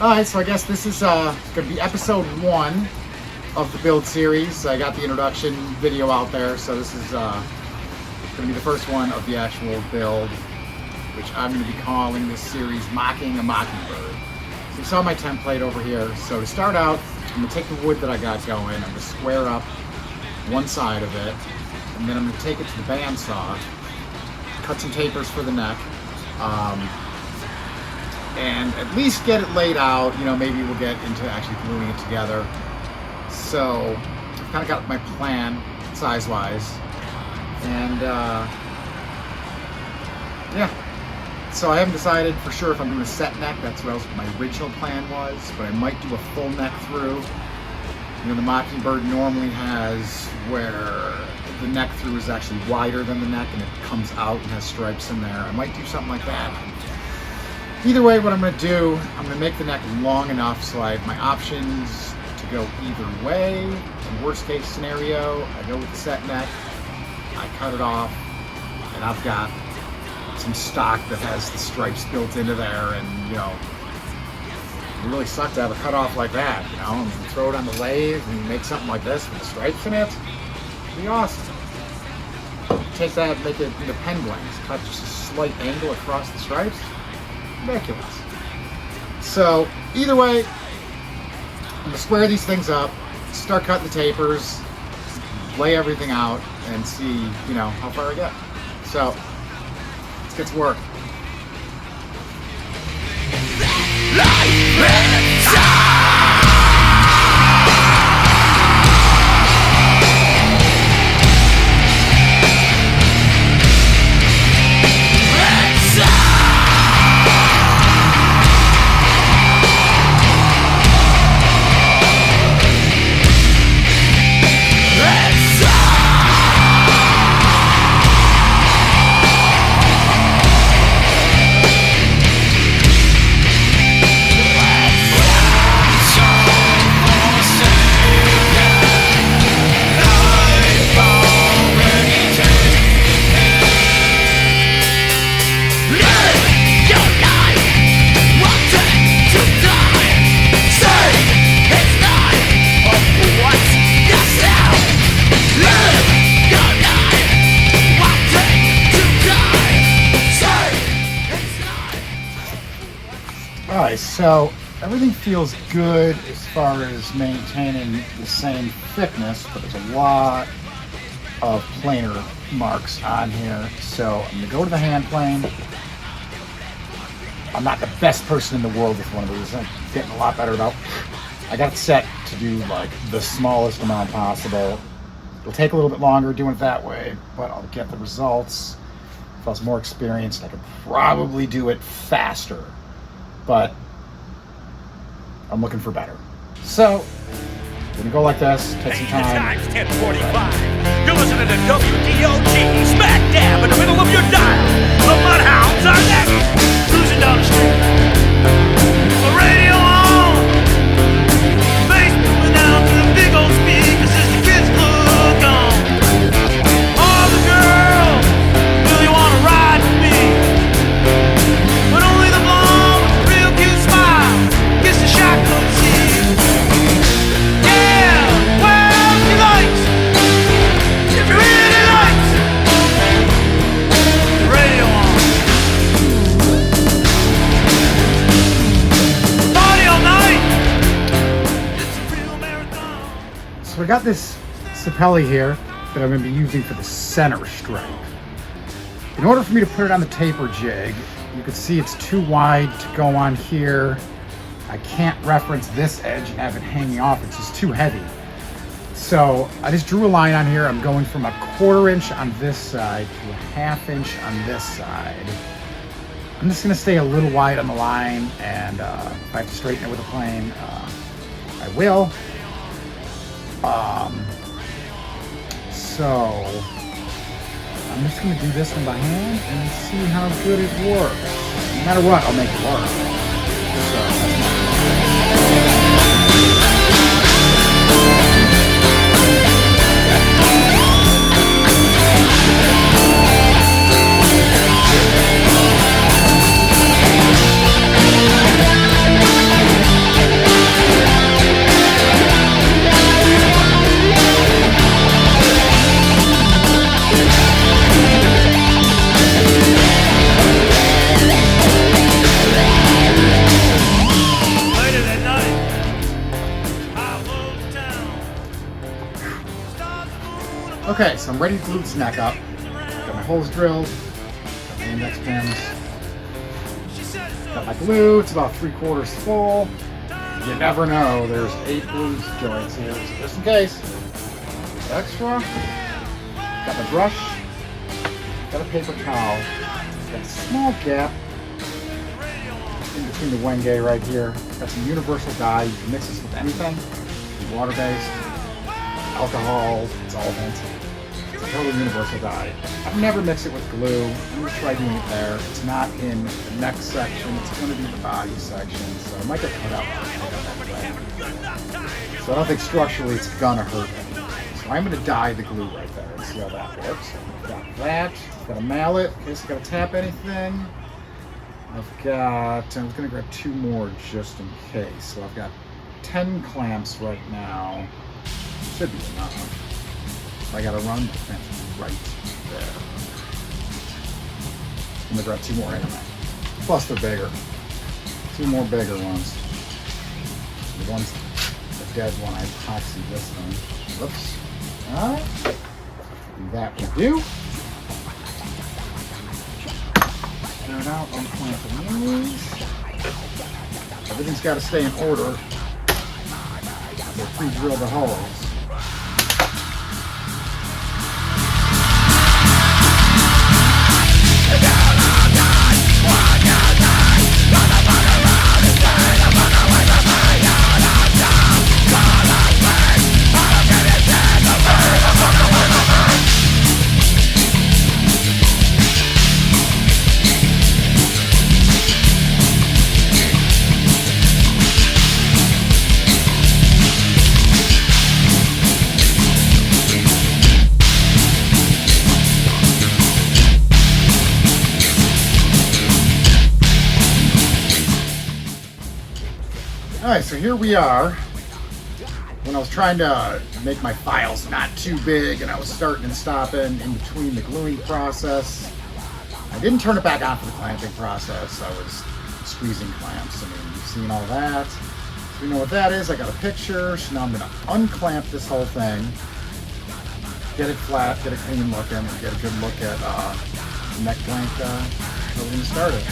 Alright, so I guess this is going to be episode 1 of the build series. I got the introduction video out there, so this is going to be the first one of the actual build, which I'm going to be calling this series Mocking a Mockingbird. So you saw my template over here. So to start out, I'm going to take the wood that I got going, I'm going to square up one side of it, and then I'm going to take it to the bandsaw, cut some tapers for the neck, and at least get it laid out. You know, maybe we'll get into actually gluing it together. So I've kind of got my plan size-wise, and yeah. So I haven't decided for sure if I'm doing a set neck. That's what my original plan was, but I might do a full neck through. You know, the Mockingbird normally has where the neck through is actually wider than the neck and it comes out and has stripes in there. I might do something like that. Either way, what I'm going to do, I'm going to make the neck long enough so I have my options to go either way. In worst case scenario, I go with the set neck, I cut it off, and I've got some stock that has the stripes built into there, and you know, it would really suck to have a cut off like that, you know, and throw it on the lathe and make something like this with the stripes in it. It'd be awesome. Take that, make it into pendulums, cut just a slight angle across the stripes. Ridiculous. So either way, I'm gonna square these things up, start cutting the tapers, lay everything out, and see, you know, how far I get. So let's get to work. Alright, so everything feels good as far as maintaining the same thickness, but there's a lot of planer marks on here. So I'm going to go to the hand plane. I'm not the best person in the world with one of these. I'm getting a lot better about. I got it set to do like the smallest amount possible. It'll take a little bit longer doing it that way, but I'll get the results. If I was more experienced, I could probably do it faster. But I'm looking for better. So, we're gonna go like this, take some time. Time's 10:45. You're listening to WDOG, smack dab in the middle of your dial. The Mudhounds are next. Cruising down the street. The radio on. Bass moving down to the big old speakers as the kids look on. All the girls really wanna ride with me, but only the blonde with the real cute smile gets the shotgun seat. Yeah, well, she likes, she really likes the radio on. Party all night. It's a real marathon. So we got this sapelli here that I'm gonna be using for the center strike. In order for me to put it on the taper jig, you can see it's too wide to go on here. I can't reference this edge and have it hanging off, it's just too heavy. So I just drew a line on here. I'm going from 1/4 inch on this side to 1/2 inch on this side. I'm just gonna stay a little wide on the line, and if I have to straighten it with a plane, I will. So I'm just gonna do this one by hand and see how good it works. No matter what, I'll make it work. So that's my Okay, so I'm ready to glue this neck up. Got my holes drilled, got my index pins, got my glue. It's about 3/4 full. You never know, there's 8 glue joints here, so just in case. Extra. Got my brush, got a paper towel, got a small gap in between the wenge right here. Got some universal dye. You can mix this with anything. Water-based, alcohol, solvent. It's a totally universal dye. I've never mixed it with glue. I'm going to try doing it there. It's not in the neck section. It's going to be in the body section, so it might get cut out. So I don't think structurally it's going to hurt anything. So I'm going to dye the glue right there and see how that works. So I've got that. I've got a mallet in case I've got to tap anything. I'm going to grab 2 more just in case. So I've got 10 clamps right now. Should be enough. I gotta run the clamps right there. I'm gonna grab 2 more anyway. Plus they're bigger. 2 more bigger ones. The one's the dead one. I epoxy this one. Whoops. Alright. That will do. Start out unclamping these. Everything's got to stay in order. We'll pre-drill the holes. Alright, so here we are. When I was trying to make my files not too big and I was starting and stopping in between the gluing process, I didn't turn it back on for the clamping process. I was squeezing clamps. I mean, you've seen all that. So you know what that is. I got a picture. So now I'm going to unclamp this whole thing, get it flat, get it clean looking, and get a good look at the neck blank so we're going to start it.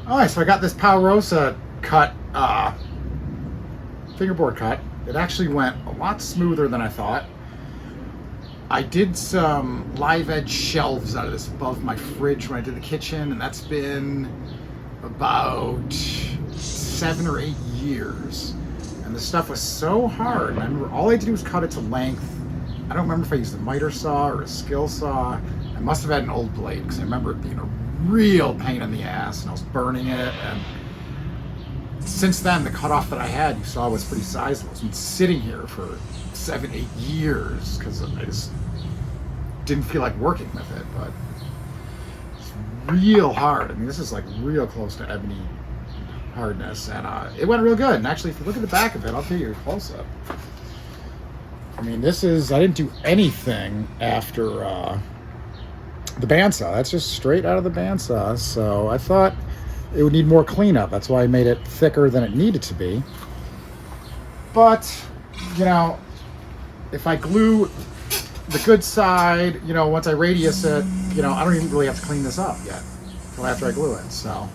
Alright, so I got this Palrosa cut, fingerboard cut. It actually went a lot smoother than I thought. I did some live edge shelves out of this above my fridge when I did the kitchen, and that's been about 7 or 8 years. And the stuff was so hard. And I remember all I did was cut it to length. I don't remember if I used a miter saw or a skill saw. I must have had an old blade because I remember it being a real pain in the ass, and I was burning it. And since then, the cutoff that I had, you saw, was pretty sizable. It's been sitting here for 7, 8 years because I just didn't feel like working with it. But it's real hard. I mean, this is like real close to ebony hardness, and it went real good. And actually, if you look at the back of it, I'll give you a close-up. I mean, this is, I didn't do anything after the bandsaw. That's just straight out of the bandsaw. So I thought it would need more cleanup. That's why I made it thicker than it needed to be. But, you know, if I glue the good side, you know, once I radius it, you know, I don't even really have to clean this up yet until after I glue it. So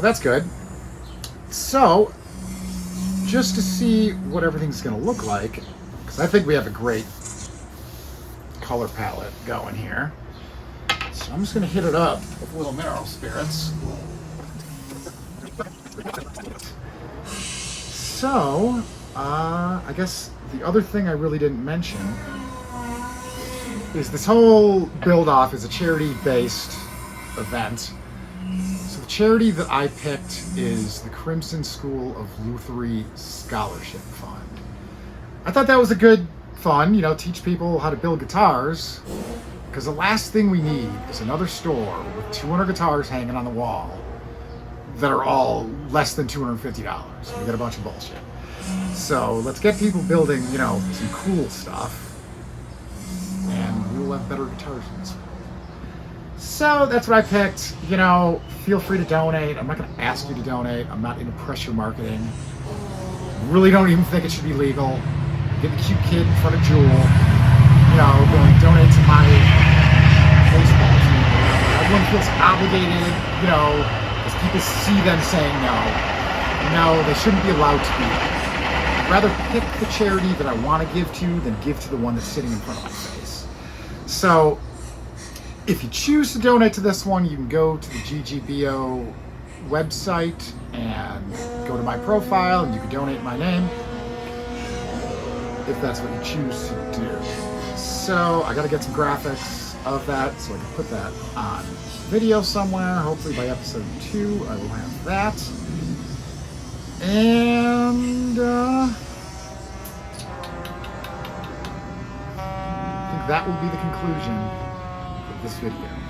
that's good. So, just to see what everything's going to look like, because I think we have a great color palette going here. So I'm just going to hit it up with little mineral spirits. So, I guess the other thing I really didn't mention is this whole build-off is a charity-based event. So the charity that I picked is the Crimson School of Luthery Scholarship Fund. I thought that was a good fun, you know, teach people how to build guitars, because the last thing we need is another store with 200 guitars hanging on the wall that are all less than $250. We got a bunch of bullshit. So let's get people building, you know, some cool stuff, and we'll have better guitars in this world. So that's what I picked. You know, feel free to donate. I'm not going to ask you to donate. I'm not into pressure marketing. Really don't even think it should be legal. Get the cute kid in front of Jewel, you know, going donate to my baseball team. Everyone feels obligated, you know, as people see them saying no. No, they shouldn't be allowed to be. I'd rather pick the charity that I want to give to than give to the one that's sitting in front of my face. So, if you choose to donate to this one, you can go to the GGBO website and go to my profile, and you can donate my name if that's what you choose to do. So I gotta get some graphics of that so I can put that on video somewhere. Hopefully by episode 2 I will have that. And I think that will be the conclusion of this video.